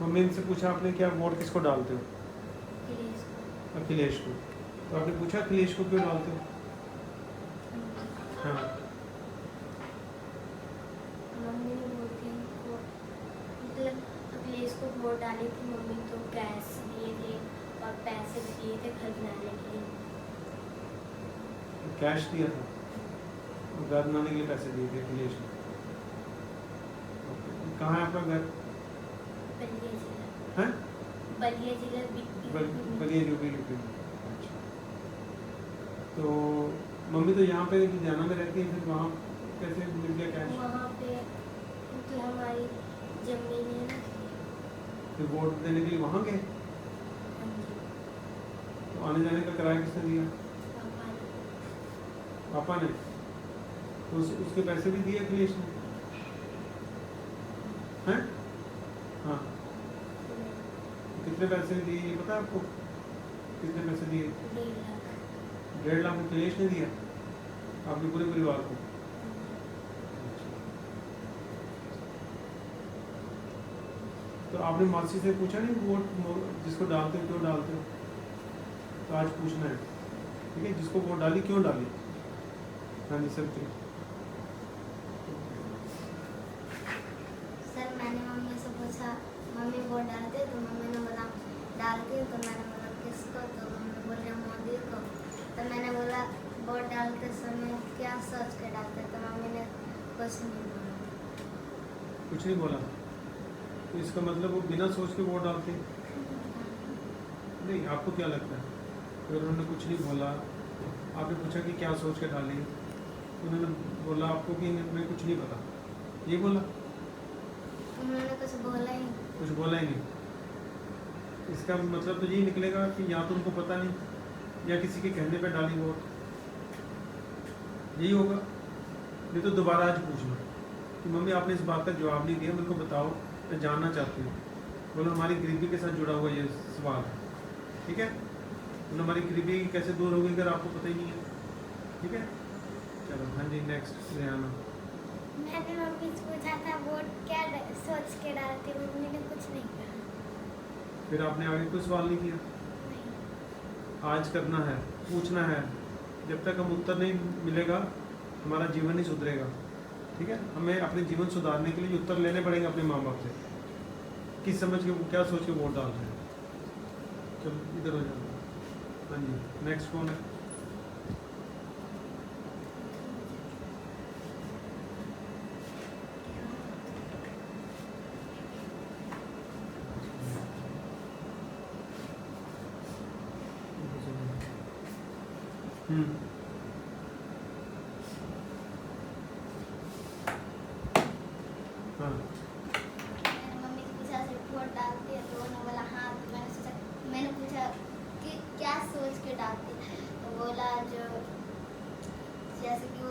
Mummy से पूछा आपने क्या वोट किसको डालते हो? अखिलेश को। अखिलेश को। तो आपने पूछा अखिलेश को क्यों डालते हो? हाँ। मम्मी ने बोलती को मतलब अखिलेश को वोट डाली थी मम्मी, तो कैश दिए थे और पैसे भी दिए थे घर बनाने के लिए। कैश दिया था और घर बनाने के लिए पैसे दिए थे अखिलेश ने। कहाँ है आपका घर? बलिया जिला। हैं? बलिया जिला बलिया यूपी यूपी में। अच्छा। तो मम्मी तो यहाँ पे लुधियाना में रहती है, फिर वहाँ कैसे मिल गया कैश? वहाँ पे क्योंकि हमारी जमीन है ना। फिर वोट देने के लिए वहाँ गए? हाँ जी। तो आने जाने का किराया किसने दिया? पापा ने। पापा ने। तो उसके पैसे भी दिए अखिलेश ने? हैं? हाँ। कितने पैसे दिए ये पता है आपको? कितने पैसे दिए? 1.5 लाख। 1.5 लाख अखिलेश ने दिया आपके पूरे परिवार को? तो आपने मासी से पूछा नहीं वोट जिसको डालते हो क्यों डालते हो? तो आज पूछना है, ठीक है? जिसको वोट डाली क्यों डाली? हाँ जी सर जी। सर मैंने मम्मी से पूछा, मम्मी वोट डालते, तो मम्मी ने बोला डालती हूँ। तो मैंने बोला किसको? तो मम्मी बोल रही मोदी को। तो मैंने बोला वोट डालते समय क्या सोच के डालते? तो मम्मी ने कुछ नहीं बोला। कुछ नहीं बोला? तो इसका मतलब वो बिना सोच के वोट डालते हैं? नहीं, आपको क्या लगता है? अगर उन्होंने कुछ नहीं बोला, आपने पूछा कि क्या सोच के डाली, उन्होंने बोला आपको कि मैं कुछ नहीं पता, ये बोला? उन्होंने कुछ बोला ही नहीं। कुछ बोला ही नहीं। इसका मतलब तो यही निकलेगा कि या तो उनको पता नहीं या किसी के कहने पे डाली वोट, यही होगा। नहीं तो दोबारा आज पूछना कि मम्मी आपने इस बात का जवाब नहीं दिया, मेरे को बताओ, मैं जानना चाहती हूँ। बोलो हमारी गरीबी के साथ जुड़ा हुआ ये सवाल है, ठीक है? बोलो हमारी गरीबी कैसे दूर होगी अगर आपको पता ही नहीं है, ठीक है? चलो हाँ जी, नेक्स्ट रेहाना। मैंने मम्मी से पूछा था वोट क्या सोच के डालती, मम्मी ने कुछ नहीं कहा। फिर आपने आगे कोई सवाल नहीं किया? नहीं। आज करना है, पूछना है। जब तक हम उत्तर नहीं मिलेगा हमारा जीवन नहीं सुधरेगा, ठीक है? हमें अपने जीवन सुधारने के लिए उत्तर लेने पड़ेंगे अपने माँ बाप से, किस समझ के क्या सोच के वोट डाल रहे हैं। चलो इधर हो जाओ। हाँ जी, नेक्स्ट कौन है? हाँ। मम्मी से पूछा सिर्फ वोट डालती है, तो उन्होंने बोला हाँ। तो मैंने सोचा, मैंने पूछा कि क्या सोच के डालती, तो बोला जो जैसे कि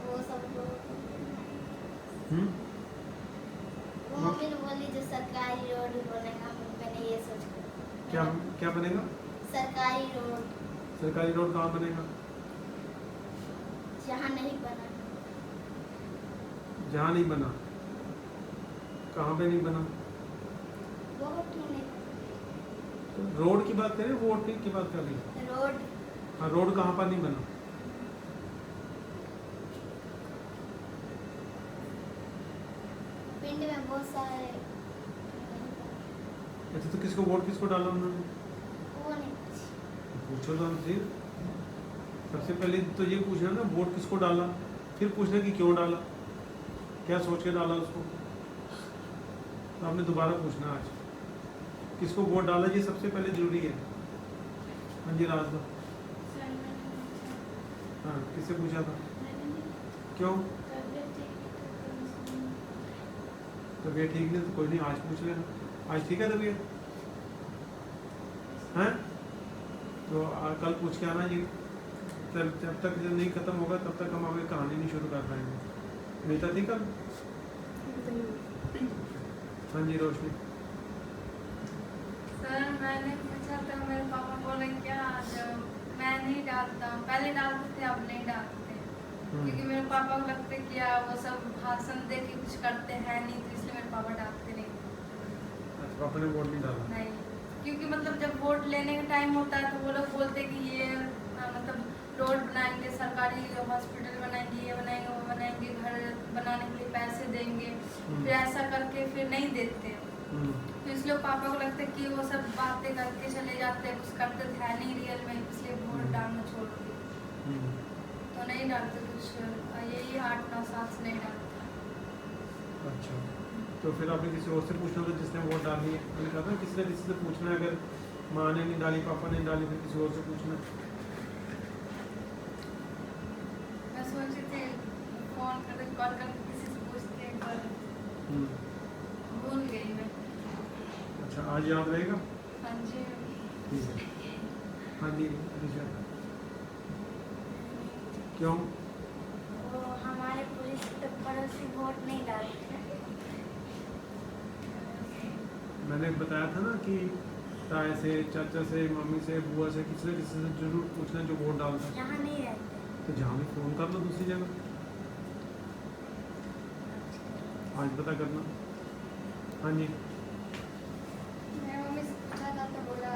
वो सब लोग वो मम्मी ने बोली जो सरकारी रोड बनेगा, मैंने ये सोच कर। क्या क्या बनेगा? सरकारी रोड। सरकारी रोड कहाँ बनेगा? जहाँ नहीं बना। जहाँ नहीं बना? कहाँ पे नहीं बना? वोट ही नहीं। तो रोड की बात करें, वोट की बात कर रही है? रोड। हाँ, रोड कहाँ पर नहीं बना? पिंड में बहुत सारे। अच्छा, तो किसको वोट किसको डाला उन्होंने? वो नहीं पूछो तो हमसे। सबसे पहले तो ये पूछना ना वोट किसको डाला, फिर पूछना कि क्यों डाला, क्या सोच के डाला उसको। तो आपने दोबारा पूछना आज किसको वोट डाला, ये सबसे पहले जरूरी है। हाँ जी राजदा। हाँ, किससे पूछा था? क्यों? तबीयत ठीक नहीं तो कोई नहीं, आज पूछ लेना। आज ठीक है तबीयत? हैं? तो कल पूछ के आना जी। जब तक जब नहीं खत्म होगा तब तक हम आगे कहानी नहीं शुरू कर पाएंगे। मीता थी कल? हाँ जी रोशनी। सर मैंने पूछा था, मेरे पापा बोले क्या जब मैं नहीं डालता, पहले डालते थे अब नहीं डालते, क्योंकि मेरे पापा को लगता है क्या वो सब भाषण दे के कुछ करते हैं नहीं, तो इसलिए मेरे पापा डालते नहीं। पापा ने वोट नहीं डाला। नहीं, क्योंकि मतलब जब वोट लेने का टाइम होता है तो वो लोग बोलते हैं कि ये मतलब रोड बनाएंगे, सरकारी हॉस्पिटल बनाएंगे, ये बनाएंगे, वो बनाएंगे, घर बनाने के लिए पैसे देंगे, फिर ऐसा करके फिर नहीं देते। तो इसलिए पापा को लगता है कि वो सब बातें करके चले जाते हैं, कुछ करते है नहीं रियल में, इसलिए वोट डालना छोड़ दिए। तो नहीं डालते कुछ, यही 8-9 साल से नहीं डालते। अच्छा, तो फिर आपने किसी और से पूछना था जिसने वोट डाली है? मैंने कहा था किसी ने किसी से पूछना है, अगर माँ ने नहीं डाली, पापा ने डाली, फिर किसी और से पूछना। मैं सोच रही थी फोन करके कॉल करके किसी से पूछते हैं, पर भूल गई मैं। अच्छा, आज याद रहेगा? हाँ जी। ठीक है। हाँ जी अलीशा, क्यों? वो हमारे पुलिस पड़ोसी वोट नहीं डालते। मैंने बताया था ना कि ताए से, चाचा से, मम्मी से, बुआ से, किसी न किसी से जरूर पूछना जो वोट डालता है। यहाँ नहीं रहते। तो जहाँ भी फ़ोन कर लो दूसरी जगह, आज पता करना। हाँ जी, मैं मम्मी से पूछा था तो बोला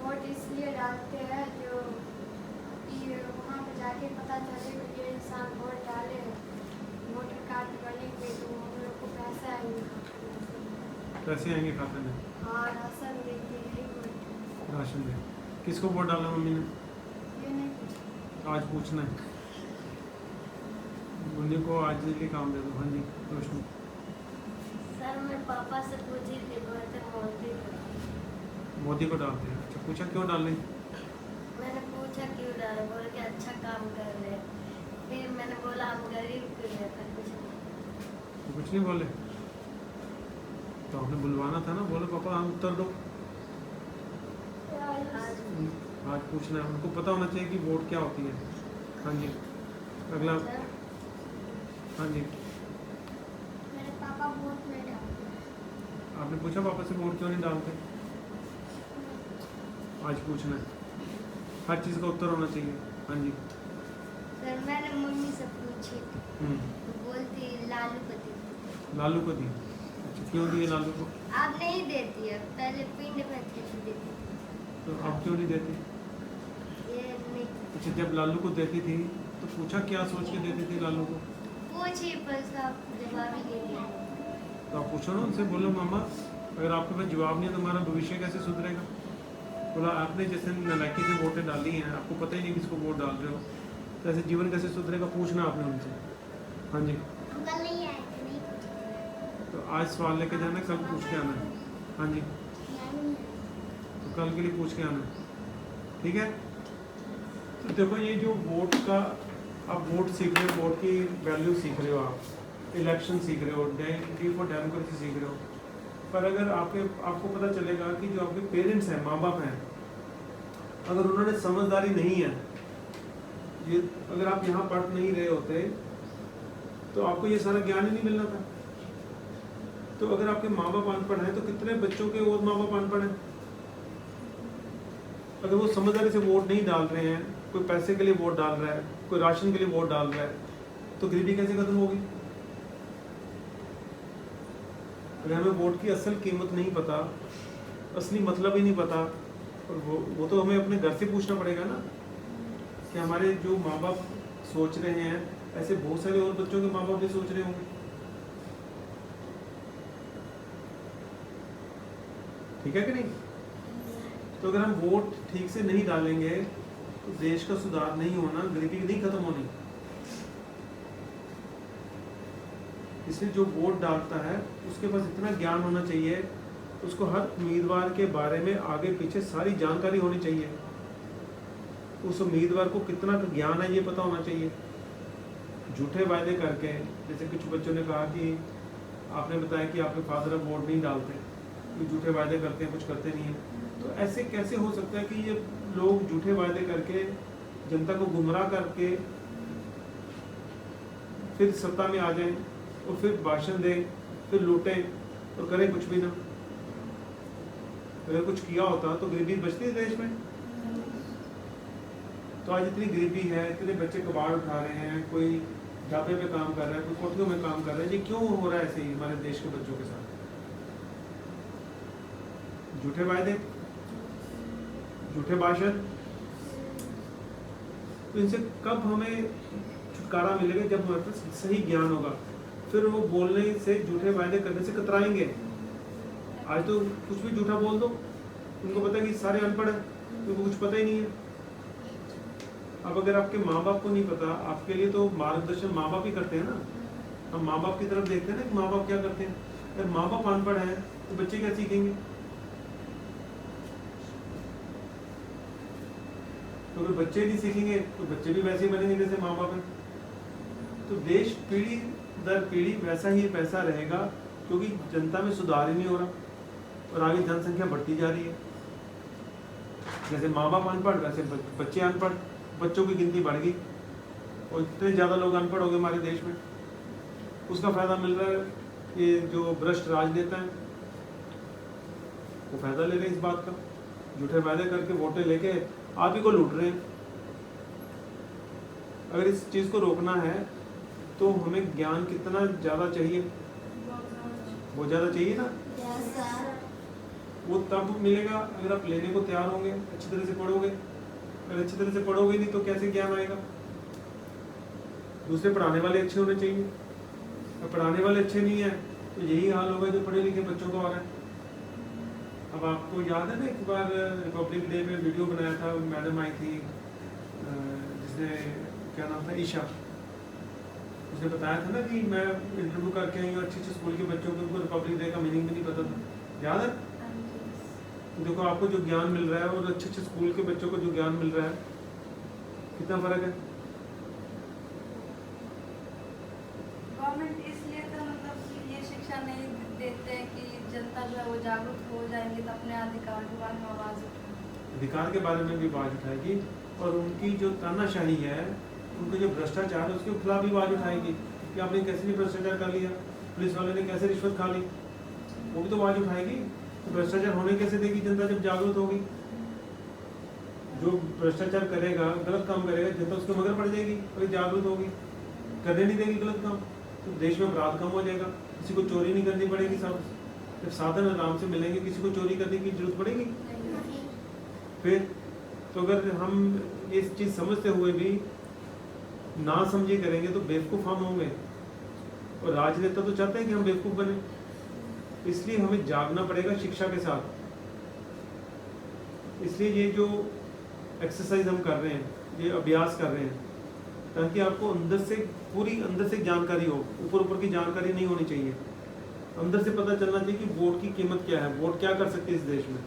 वोट इसलिए डालते हैं जो ये वहाँ पे जाके पता चले कि ये इंसान वोट डाले, वोटर कार्ड बनेंगे तो हम लोग को पैसे आएंगे। पैसे आएंगे खाते में? हाँ, राशन देंगे, यही वोट। राशन में किसको वोट डाला मम्मी ने? ये नहीं पूछा। आज पूछना है मुन्नी को, आज के काम दे दो। हाँ जी रोशनी। सर मैं पापा से पूछी थी, बोलते मोदी को डालते हैं। अच्छा, पूछा क्यों डालने? मैंने पूछा क्यों डाले, बोल के अच्छा काम कर रहे हैं। फिर मैंने बोला हम गरीब क्यों हैं, फिर तो कुछ नहीं बोले? तो आपने बुलवाना था ना, बोलो पापा हम उत्तर दो। आज पूछना है, उनको पता होना चाहिए कि वोट क्या होती है। हाँ जी, अगला। हाँ जी, मेरे पापा वोट नहीं डालते। आपने पूछा पापा से वोट क्यों नहीं डालते? आज पूछना है, हर चीज़ का उत्तर होना चाहिए। हाँ जी। सर मैंने मम्मी से पूछी थी, तो बोलती लालू को दी। लालू को दी? अच्छा, क्यों दिए लालू को? आप नहीं देती है, पहले पिंड में थे तो देती थी। तो आप क्यों नहीं देती? ये नहीं अच्छा, जब लालू को देती थी तो पूछा क्या सोच के देती थी लालू को? पूछी, पर सब जवाब ही दे दिया। तो आप पूछो ना उनसे, बोलो मामा अगर आपके पास जवाब नहीं है तो हमारा भविष्य कैसे सुधरेगा? बोला आपने जैसे नलायकी से वोटें डाली हैं, आपको पता ही नहीं किसको वोट डाल रहे हो, तो ऐसे जीवन कैसे सुधरेगा? पूछना आपने उनसे। हाँ जी, हम कल नहीं आए थे, नहीं पूछे। तो आज सवाल लेके जाना, कल पूछ के आना है। हाँ जी, तो कल के लिए पूछ के आना, ठीक है? तो देखो ये जो वोट का, आप वोट सीख रहे हो, वोट की वैल्यू सीख रहे हो, आप इलेक्शन सीख रहे हो, डी फॉर डेमोक्रेसी सीख रहे हो, पर अगर आपको पता चलेगा कि जो आपके पेरेंट्स हैं, माँ बाप हैं, अगर उन्होंने समझदारी नहीं है, ये अगर आप यहाँ पढ़ नहीं रहे होते तो आपको ये सारा ज्ञान ही नहीं मिलना था। तो अगर आपके माँ बाप अनपढ़ हैं तो कितने बच्चों के और माँ बाप अनपढ़ हैं? अगर वो समझदारी से वोट नहीं डाल रहे हैं, कोई पैसे के लिए वोट डाल रहा है, कोई राशन के लिए वोट डाल रहा है, तो गरीबी कैसे खत्म होगी? अगर हमें वोट की असल कीमत नहीं पता, असली मतलब ही नहीं पता, और वो तो हमें अपने घर से पूछना पड़ेगा ना कि हमारे जो माँ बाप सोच रहे हैं, ऐसे बहुत सारे और बच्चों के माँ बाप भी सोच रहे होंगे। ठीक है कि नहीं? तो अगर हम वोट ठीक से नहीं डालेंगे तो देश का सुधार नहीं होना, गरीबी नहीं खत्म होनी। इसलिए जो वोट डालता है उसके पास इतना ज्ञान होना चाहिए, उसको हर उम्मीदवार के बारे में आगे पीछे सारी जानकारी होनी चाहिए, उस उम्मीदवार को कितना ज्ञान है ये पता होना चाहिए। झूठे वायदे करके, जैसे कुछ बच्चों ने कहा कि आपने बताया कि आपके फादर अब वोट नहीं डालते, ये झूठे वायदे करते हैं, कुछ करते नहीं है, तो ऐसे कैसे हो सकता है कि ये लोग झूठे वायदे करके जनता को गुमराह करके फिर सत्ता में आ जाएं और फिर भाषण दें, फिर लूटें और करें कुछ भी ना? अगर कुछ किया होता तो गरीबी बचती देश में। तो आज इतनी गरीबी है, इतने बच्चे कबाड़ उठा रहे हैं, कोई ढाबे पे काम कर रहा है, कोई कोठियों में काम कर रहा है, ये क्यों हो रहा है ऐसे ही हमारे देश के बच्चों के साथ? झूठे वायदे, झूठे भाषण। तो इनसे कब हमें छुटकारा मिलेगा? जब हमारे पास सही ज्ञान होगा, फिर वो बोलने से, झूठे वायदे करने से कतराएंगे। आज तो कुछ भी झूठा बोल दो, उनको पता है कि सारे अनपढ़ हैं, उनको कुछ पता ही नहीं है। अब अगर आपके माँ बाप को नहीं पता, आपके लिए तो मार्गदर्शन माँ बाप ही करते हैं ना। हम माँ बाप की तरफ देखते हैं ना कि माँ बाप क्या करते हैं। अगर माँ बाप अनपढ़ हैं तो बच्चे क्या सीखेंगे? तो अगर बच्चे नहीं सीखेंगे तो बच्चे भी वैसे ही बनेंगे जैसे माँ बाप हैं। तो देश पीढ़ी दर पीढ़ी वैसा ही वैसा रहेगा, क्योंकि जनता में सुधार ही नहीं हो रहा और आगे जनसंख्या बढ़ती जा रही है। जैसे माँ बाप अनपढ़, वैसे बच्चे अनपढ़, बच्चों की गिनती बढ़ गई और इतने ज़्यादा लोग अनपढ़ हो गए हमारे देश में। उसका फायदा मिल रहा है ये जो भ्रष्ट राजनेता हैं, वो फायदा ले रहे हैं इस बात का, झूठे वायदे करके वोटें लेके आप ही को लूट रहे हैं। अगर इस चीज़ को रोकना है तो हमें ज्ञान कितना ज़्यादा चाहिए? बहुत ज़्यादा चाहिए ना। वो तब मिलेगा अगर आप लेने को तैयार होंगे, अच्छी तरह से पढ़ोगे। अगर अच्छी तरह से पढ़ोगे नहीं तो कैसे ज्ञान आएगा? दूसरे पढ़ाने वाले अच्छे होने चाहिए। अब पढ़ाने वाले अच्छे नहीं है तो यही हाल होगा जो पढ़े लिखे बच्चों का हो रहा है। अब आपको याद है ना, एक बार रिपब्लिक डे में वीडियो बनाया था, मैडम आई थी जिसने, क्या नाम था, ईशा। उसने बताया था ना कि मैं इंटरव्यू करके आई हूँ अच्छे स्कूल के बच्चों को, उनको रिपब्लिक डे का मीनिंग भी नहीं पता था। याद है? तो देखो आपको जो ज्ञान मिल रहा है और अच्छे स्कूल के बच्चों को जो ज्ञान मिल रहा है, कितना फर्क है। गवर्नमेंट इसलिए तो मतलब ये शिक्षा नहीं देते कि जनता जो है वो जागरूक हो जाएंगे तो अपने अधिकार के बारे में आवाज़ उठाएंगे। अधिकार के बारे में भी आवाज़ उठाएगी और उनकी जो तानाशाही है, उनका जो भ्रष्टाचार है, उसके खिलाफ भी आवाज़ उठाएगी कि आपने कैसे नहीं भ्रष्टाचार कर लिया, पुलिस वाले ने कैसे रिश्वत खा ली, वो भी तो आवाज़ उठाएगी। तो भ्रष्टाचार होने कैसे देगी जनता? जब जागरूक होगी। जो भ्रष्टाचार करेगा, गलत काम करेगा, जनता उसके मगर पड़ जाएगी और जागरूक होगी, करने नहीं देगी गलत काम, तो देश में अपराध कम हो जाएगा। किसी को चोरी नहीं करनी पड़ेगी, सब जब साधन आराम से मिलेंगे, किसी को चोरी करने की जरूरत पड़ेगी? फिर तो अगर हम इस चीज़ समझते हुए भी ना समझे करेंगे तो बेवकूफ़ हम होंगे, और राजनेता तो चाहते हैं कि हम बेवकूफ़ बने। इसलिए हमें जागना पड़ेगा शिक्षा के साथ। इसलिए ये जो एक्सरसाइज हम कर रहे हैं, ये अभ्यास कर रहे हैं, ताकि आपको अंदर से पूरी अंदर से जानकारी हो। ऊपर की जानकारी नहीं होनी चाहिए, अंदर से पता चलना चाहिए कि वोट की कीमत क्या है, वोट क्या कर सकते हैं इस देश में।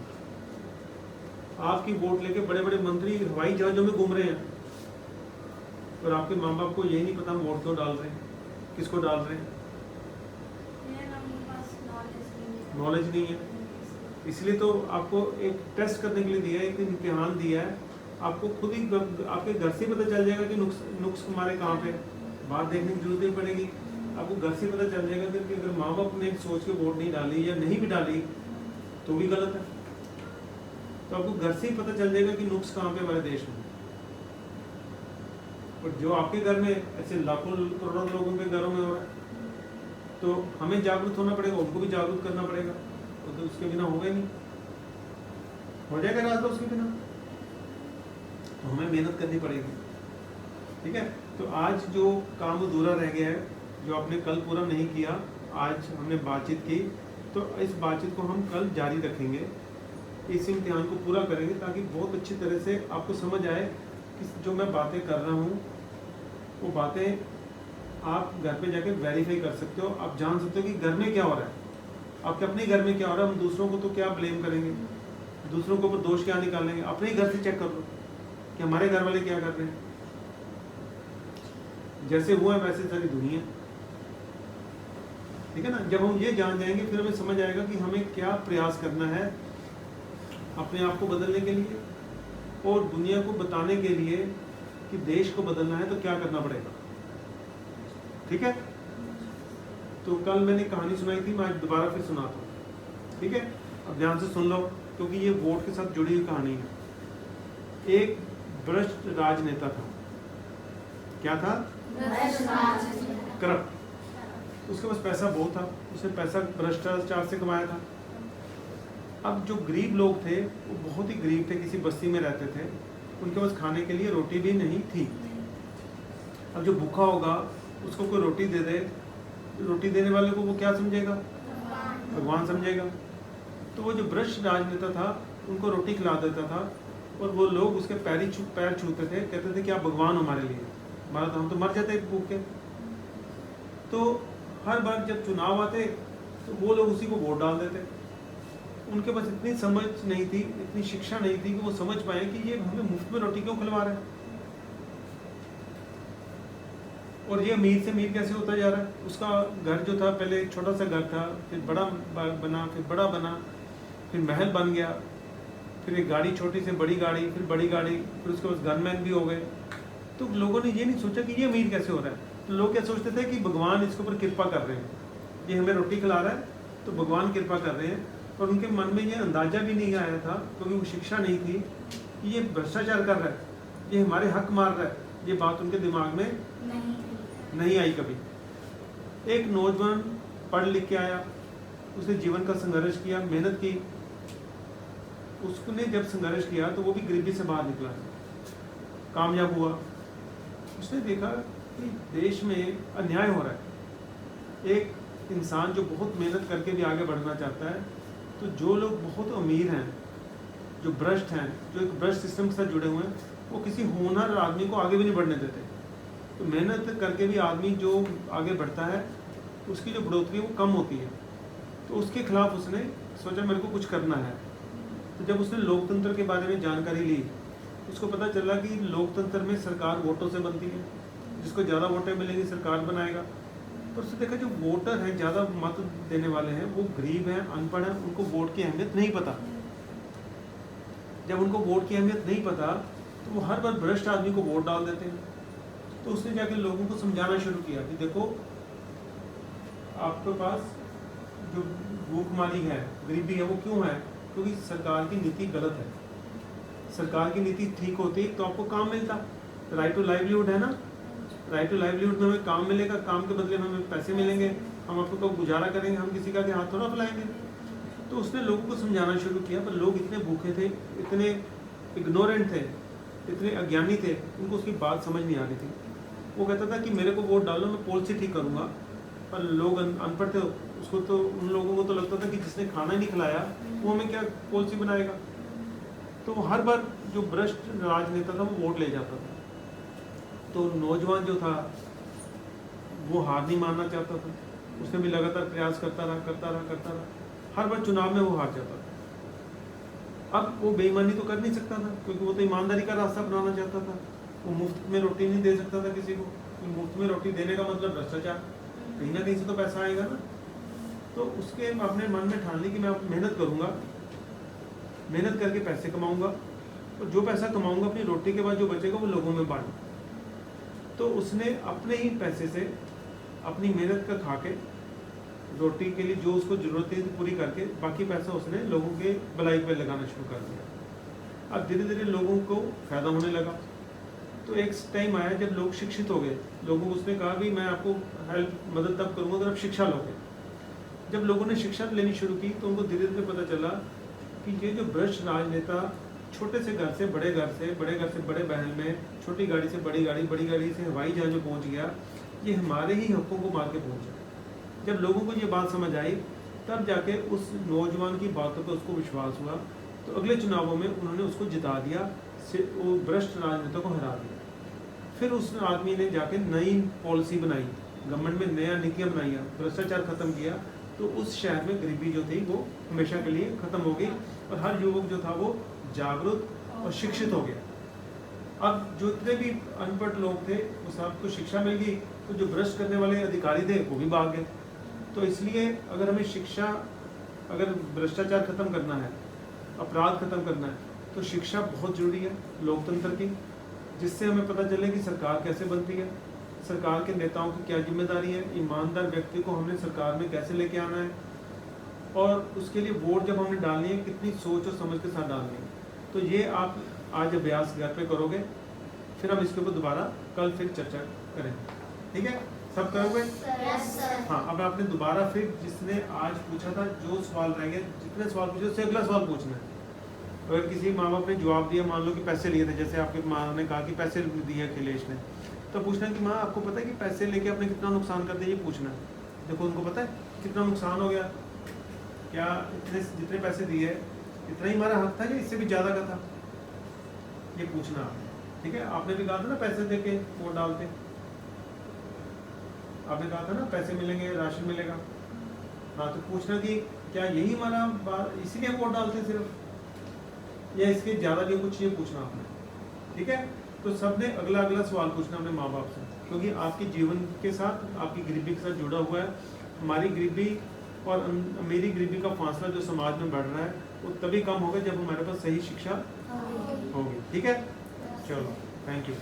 आपकी वोट लेके बड़े बड़े मंत्री हवाई जहाजों में घूम रहे हैं और आपके माँ बाप को यही नहीं पता हम वोट क्यों डाल रहे हैं, किसको डाल रहे हैं। नॉलेज नहीं है। इसलिए तो आपको एक टेस्ट करने के लिए दिया है, एक इम्तिहान दिया है। आपको खुद ही आपके घर से पता चल जाएगा कि नुक्स हमारे कहाँ पे, बाहर देखने की जरूरत नहीं पड़ेगी। आपको घर से पता चल जाएगा कि अगर माँ बाप ने सोच के वोट नहीं डाली या नहीं भी डाली तो भी गलत है। तो आपको घर से ही पता चल जाएगा कि नुक्स कहाँ पे हमारे देश में। और जो आपके घर में ऐसे लाखों करोड़ों लोगों के घरों में हो रहा है, तो हमें जागरूक होना पड़ेगा, उनको भी जागरूक करना पड़ेगा। तो उसके बिना होगा ही नहीं, हो जाएगा रास्ता उसके बिना, तो हमें मेहनत करनी पड़ेगी। ठीक है, तो आज जो काम अधूरा रह गया है, जो आपने कल पूरा नहीं किया, आज हमने बातचीत की, तो इस बातचीत को हम कल जारी रखेंगे, इस इम्तिहान को पूरा करेंगे, ताकि बहुत अच्छी तरह से आपको समझ आए कि जो मैं बातें कर रहा हूँ वो बातें आप घर पे जाके वेरीफाई कर सकते हो। आप जान सकते हो कि घर में क्या हो रहा है, आपके अपने घर में क्या हो रहा है। हम दूसरों को तो क्या ब्लेम करेंगे, दूसरों के ऊपर दोष क्या निकालेंगे, अपने ही घर से चेक कर लो कि हमारे घर वाले क्या कर रहे हैं। जैसे हुआ है वैसे सारी दुनिया, ठीक है ना। जब हम ये जान जाएंगे फिर हमें समझ आएगा कि हमें क्या प्रयास करना है अपने आप को बदलने के लिए, और दुनिया को बताने के लिए कि देश को बदलना है तो क्या करना पड़ेगा। ठीक है, तो कल मैंने कहानी सुनाई थी, मैं आज दोबारा फिर सुनाता हूँ। ठीक है, अब ध्यान से सुन लो, क्योंकि ये वोट के साथ जुड़ी हुई कहानी है। एक भ्रष्ट राजनेता था। क्या था? करप्ट। उसके पास पैसा बहुत था, उसने पैसा भ्रष्टाचार से कमाया था। अब जो गरीब लोग थे वो बहुत ही गरीब थे, किसी बस्ती में रहते थे, उनके पास खाने के लिए रोटी भी नहीं थी। अब जो भूखा होगा उसको कोई रोटी दे दे, रोटी देने वाले को वो क्या समझेगा? भगवान समझेगा। तो वो जो भ्रष्ट राजनेता था उनको रोटी खिला देता था और वो लोग उसके पैर छूते थे, कहते थे कि आप भगवान हो हमारे लिए, हमारा तो हम तो मर जाते भूख के। तो हर बार जब चुनाव आते तो वो लोग उसी को वोट डाल देते। उनके पास इतनी समझ नहीं थी, इतनी शिक्षा नहीं थी कि वो समझ पाए कि ये हमें मुफ्त में रोटी क्यों खिलवा रहा है और ये अमीर से अमीर कैसे होता जा रहा है। उसका घर जो था पहले एक छोटा सा घर था, फिर बड़ा बना, फिर बड़ा बना, फिर महल बन गया, फिर एक गाड़ी, छोटी से बड़ी गाड़ी, फिर बड़ी गाड़ी, फिर उसके पास गनमैन भी हो गए। तो लोगों ने ये नहीं सोचा कि ये अमीर कैसे हो रहा है। तो लोग क्या सोचते थे कि भगवान इसके ऊपर कृपा कर रहे हैं, ये हमें रोटी खिला रहा है तो भगवान कृपा कर रहे हैं। और उनके मन में ये अंदाजा भी नहीं आया था, क्योंकि वो शिक्षा नहीं थी कि ये भ्रष्टाचार कर रहा है, ये हमारे हक मार रहा है। ये बात उनके दिमाग में नहीं आई कभी। एक नौजवान पढ़ लिख के आया, उसने जीवन का संघर्ष किया, मेहनत की। उसने जब संघर्ष किया तो वो भी गरीबी से बाहर निकला, कामयाब हुआ। उसने देखा कि देश में अन्याय हो रहा है। एक इंसान जो बहुत मेहनत करके भी आगे बढ़ना चाहता है, तो जो लोग बहुत अमीर हैं, जो भ्रष्ट हैं, जो एक भ्रष्ट सिस्टम के साथ जुड़े हुए हैं, वो किसी होनहार आदमी को आगे भी नहीं बढ़ने देते। तो मेहनत करके भी आदमी जो आगे बढ़ता है उसकी जो बढ़ोतरी वो कम होती है। तो उसके खिलाफ उसने सोचा मेरे को कुछ करना है। तो जब उसने लोकतंत्र के बारे में जानकारी ली, उसको पता चला कि लोकतंत्र में सरकार वोटों से बनती है, जिसको ज़्यादा वोटें मिलेंगी सरकार बनाएगा। पर उसने देखा जो वोटर हैं, ज़्यादा मत देने वाले हैं, वो गरीब हैं, अनपढ़ हैं, उनको वोट की अहमियत नहीं पता। जब उनको वोट की अहमियत नहीं पता तो वो हर बार भ्रष्ट आदमी को वोट डाल देते हैं। तो उसने जाके लोगों को समझाना शुरू किया कि देखो, आपके पास जो भूखमारी है, गरीबी है, वो क्यों है? क्योंकि सरकार की नीति गलत है। सरकार की नीति ठीक होती तो आपको काम मिलता। राइट टू लाइवलीहुड है ना, राइट टू लाइवलीहुड में हमें काम मिलेगा, काम के बदले में हमें पैसे मिलेंगे, हम आपको गुजारा करेंगे, हम किसी का के हाथ थोड़ा फैलाएंगे। तो उसने लोगों को समझाना शुरू किया, पर लोग इतने भूखे थे, इतने इग्नोरेंट थे, इतने अज्ञानी थे, उनको उसकी बात समझ नहीं आ रही थी। वो कहता था कि मेरे को वोट डालो, मैं पॉलिसी ठीक करूँगा। पर लोग अनपढ़ थे, उसको तो, उन लोगों को तो लगता था कि जिसने खाना ही नहीं खिलाया वो हमें क्या पॉलिसी बनाएगा। तो हर बार जो भ्रष्ट राजनेता था वो वोट ले जाता था। तो नौजवान जो था वो हार नहीं मानना चाहता था, उसने भी लगातार प्रयास करता रहा। हर बार चुनाव में वो हार जाता था। अब वो बेईमानी तो कर नहीं सकता था, क्योंकि वो तो ईमानदारी का रास्ता अपनाना चाहता था। वो मुफ्त में रोटी नहीं दे सकता था किसी को। मुफ्त में रोटी देने का मतलब भ्रष्टाचार, कहीं ना कहीं से तो पैसा आएगा ना। तो उसके अपने मन में ठान ली कि मैं मेहनत करूँगा, मेहनत करके पैसे कमाऊँगा, और जो पैसा कमाऊँगा अपनी रोटी के बाद जो बचेगा वो लोगों में बांटूँ। तो उसने अपने ही पैसे से अपनी मेहनत का खा के रोटी के लिए जो उसको ज़रूरत थी पूरी करके, बाकी पैसा उसने लोगों के भलाई पे लगाना शुरू कर दिया। अब धीरे धीरे लोगों को फ़ायदा होने लगा। तो एक टाइम आया जब लोग शिक्षित हो गए। लोगों को उसने कहा भी मैं आपको मदद तब करूँगा अगर आप शिक्षा लोगे। जब लोगों ने शिक्षा लेनी शुरू की तो उनको धीरे धीरे पता चला कि ये जो भ्रष्ट राजनेता छोटे से घर से बड़े घर से, बड़े घर से बड़े महल में, छोटी गाड़ी से बड़ी गाड़ी, बड़ी गाड़ी से हवाई जहाज में पहुँच गया, ये हमारे ही हकों को मार के पहुँचा। जब लोगों को ये बात समझ आई तब जाके उस नौजवान की बातों पर उसको विश्वास हुआ। तो अगले चुनावों में उन्होंने उसको जिता दिया, वो भ्रष्ट राजनेता को हरा दिया। फिर उस आदमी ने जाके नई पॉलिसी बनाई, गवर्नमेंट में नया नीतियाँ बनाई, भ्रष्टाचार खत्म किया। तो उस शहर में गरीबी जो थी वो हमेशा के लिए खत्म हो गई और हर युवक जो था वो जागरूक और शिक्षित हो गया। अब जो इतने भी अनपढ़ लोग थे वो सबको शिक्षा मिल गई, तो जो भ्रष्ट करने वाले अधिकारी थे वो भी भाग गए। तो इसलिए अगर हमें शिक्षा, अगर भ्रष्टाचार खत्म करना है, अपराध खत्म करना है, तो शिक्षा बहुत जरूरी है लोकतंत्र की, जिससे हमें पता चले कि सरकार कैसे बनती है, सरकार के नेताओं की क्या जिम्मेदारी है, ईमानदार व्यक्ति को हमने सरकार में कैसे लेके आना है, और उसके लिए वोट जब हमने डालनी है कितनी सोच और समझ के साथ डालनी है। तो ये आप आज अभ्यास घर पे करोगे, फिर हम इसके ऊपर दोबारा कल फिर चर्चा करेंगे, ठीक है। सब करोगे? Yes sir. हाँ, अब आपने दोबारा फिर जिसने आज पूछा था जो सवाल रह गए, जितने सवाल पूछे उससे अगला सवाल पूछना है। अगर किसी माँ बाप ने जवाब दिया, मान लो कि पैसे लिए थे, जैसे आपके माँ ने कहा कि पैसे दिए अखिलेश ने, तो पूछना कि माँ आपको पता है कि पैसे लेके आपने कितना नुकसान कर दिया, ये पूछना है। देखो उनको पता है कितना नुकसान हो गया, क्या इतने जितने पैसे दिए इतना ही हमारा हक था या इससे भी ज़्यादा का था, ये पूछना आपने। ठीक है, आपने भी कहा था ना पैसे दे के वोट डालते, आपने कहा था ना पैसे मिलेंगे, राशन मिलेगा। हाँ, तो पूछना कि क्या यही हमारा बात, इसीलिए वोट डालते सिर्फ, या इसके ज़्यादा भी कुछ, ये पूछना आपने। ठीक है, तो सबने अगला अगला सवाल पूछना अपने माँ बाप से, क्योंकि आपके जीवन के साथ, आपकी गरीबी के साथ जुड़ा हुआ है। हमारी गरीबी और मेरी गरीबी का फासला जो समाज में बढ़ रहा है वो तभी कम होगा जब हमारे पास सही शिक्षा होगी। ठीक है, चलो, थैंक यू।